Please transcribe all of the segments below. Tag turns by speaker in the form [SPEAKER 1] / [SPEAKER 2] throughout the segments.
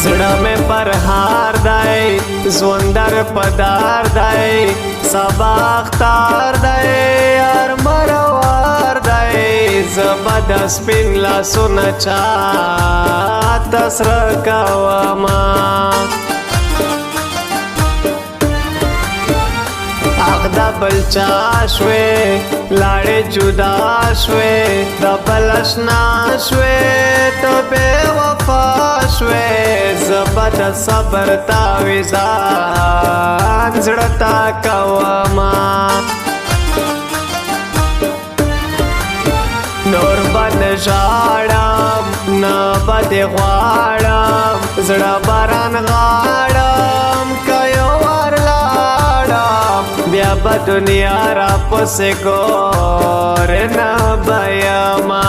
[SPEAKER 1] زړه مې پر هار دی ژوندر پدار دی سبا اختار دی یار مروار دی زما د سپین لاسونه چاته سره کومه د بل چا شوې لاړې جدا شوې د بل اشنا شوې ته بې وفا شوې زه د صبر تاویزان زړه تا کومه نور به نه ژاړم نه به دې غواړم زړه باران غاړم که یو وار لاړم بیا به دنیا را پسې ګور نه به یمه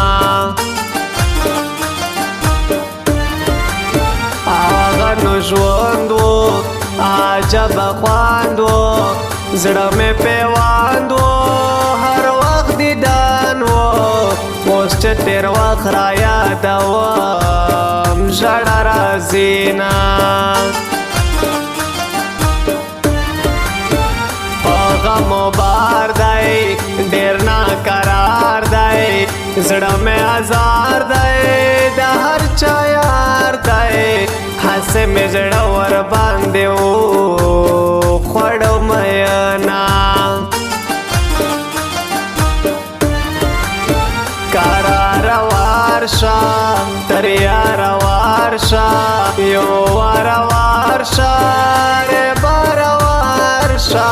[SPEAKER 1] هغه نو ژوند و عجبه خوند و زړه مې پیوند و هر وخت دیدن و اوس چې تېر وخت را یادوم ژړه راځي نه غمو بار دی ډیر ناقرار دی زړه مې ازار دی د هر چا یار دی هسې مې زړه ور باندې و خوړو مینا قرار وارشه تر یار وارشه یو وار وارشه بار وارشه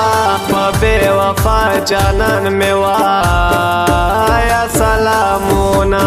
[SPEAKER 1] بے وفا جانان میں وایا سلامونا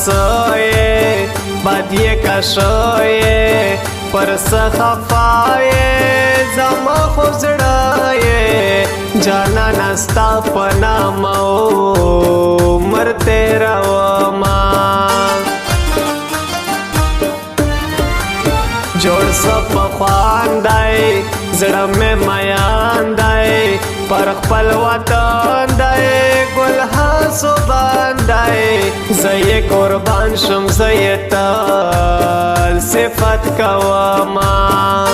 [SPEAKER 1] सोए बदिए का सोए पर सखफाए जमा खुजड़ाए जाना नस्ता पना मो मरते रवमा जोड़ सब खानदाई जड़ा में मयांदाई पर खपल वतन दाई गुलहा सुबांदाई زی قربان شم زی تل صفت کوما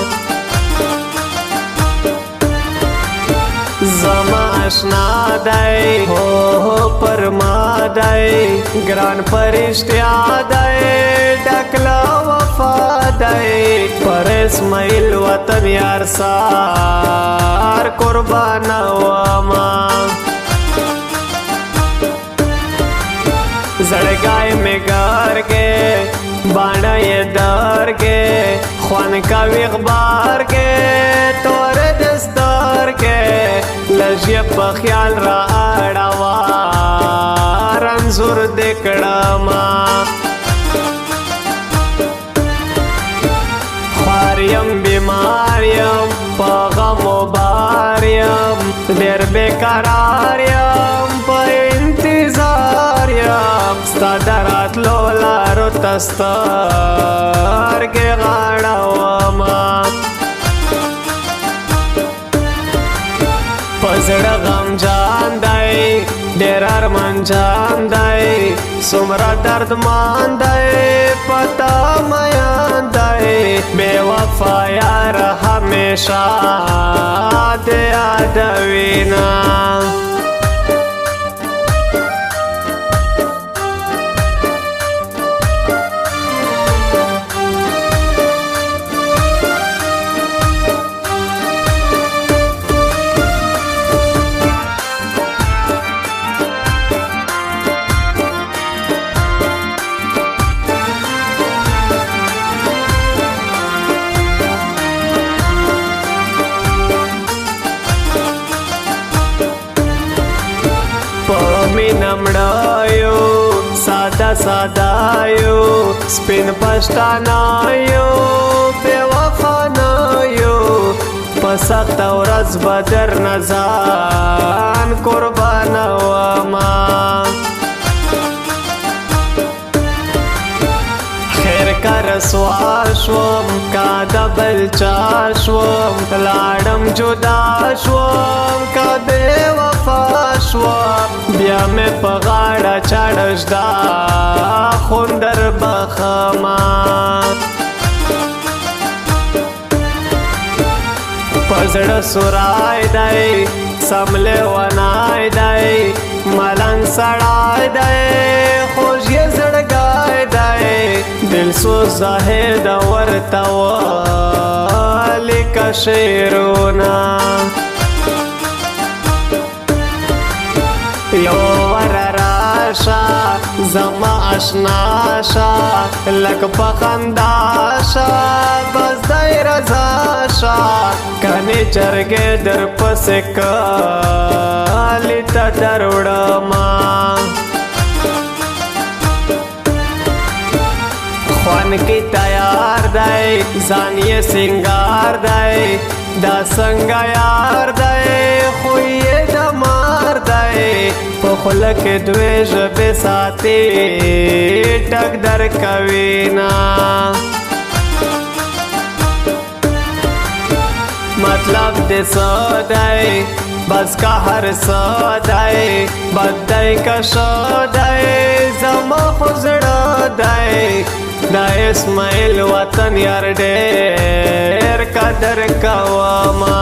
[SPEAKER 1] زما اشنا دی ہو پرما دی گران پرشتیا دی ڈکلا وفا دی پر اسماعیل وطن یار سار قربان وما زړګای مې ګار کې باڼه یې دار کې خوان کا ویغبار کې تور دستار کې لږه په خیال را اړوا رنزور دې کړما خواریم بیماریم په غم و باریم ډېر بېقرار یم په انتظار یم ستا د راتلو لارو ته سترګې غاړومه په زړه غمجان دی ډېر ارمانجان دی څومره دردمان دی په تا میان دی بې وفا یار همیشه دې یادوینه ساده ساده یو سپین پښتانه یو بې وفا نه یو په سخته ورځ به درنه ځان قربانومه خیر که رسوا شوم که د بل چا شوم لاړم جدا شوم که بې وفا شوم بیا مې په غاړه چاړژدا خون در بخمه په زړه سورای دی سم لیونای دی ملنګ سړی دی خوږ یې زړګی دی دلسوز زاهد ورته ولیکه شعرونه یو ور راشه زما اشنا شه لږ په خندا شه بس دی رضا شه کنې جرګې در پسې کالي ته در وړمه خوان کی تیار دی ځان یې سینګار دی دا څنګه یار دی خو یې د مار دی په خوله کې دوې ژبې ساتي ټک در کوي نه مطلب دې څه دی بس که هر څه دی بد دی که ښه دی زما خو زړه دی دا اسماعیل وطن یار ډېر قدر کومه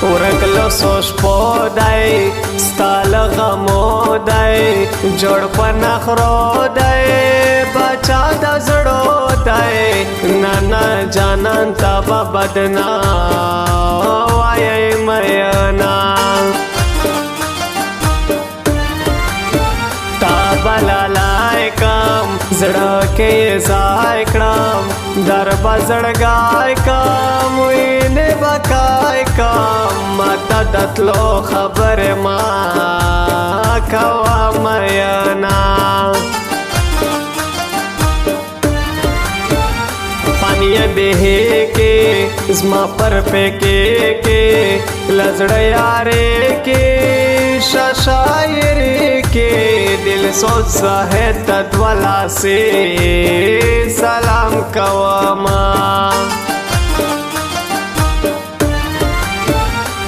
[SPEAKER 1] ورکلو سوش پو دی ستال غمو دی جوړ په نخرو دی بچا د زړو دی نانا جانان تا به بدنا وایي مینا تا بلالای کم زړه کې ځای کړم در به زړګای کم وینې بکای کم ماته د تلو خبرې ما کوه مینا پانی بهې کې زما پر پکې کې لزړه یارې کې شاعرې کې دل سوز زاهد تدولا سے سلام کوما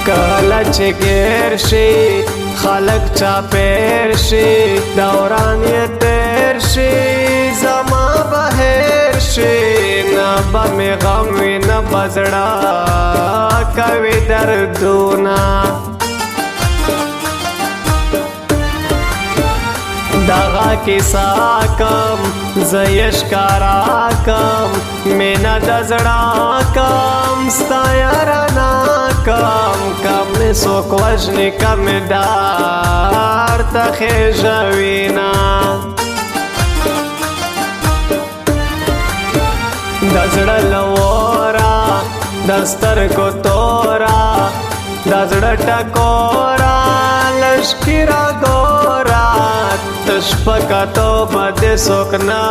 [SPEAKER 1] کله چې ګیر شي خلق چا پیر شي دوران یې تیر شي زما بهر شي نه به مې غم وي نه به زړه کوي دردونه دغه کیسه کم زه یې ښکارا کم مینه د زړه کم ستا یارانه کم مې څوک وژني کم مې دار ته خېژوینه د زړه له وره د سترګو توره د زړه ټکوره لشکي راګوره تش په کتو به دې څوک نه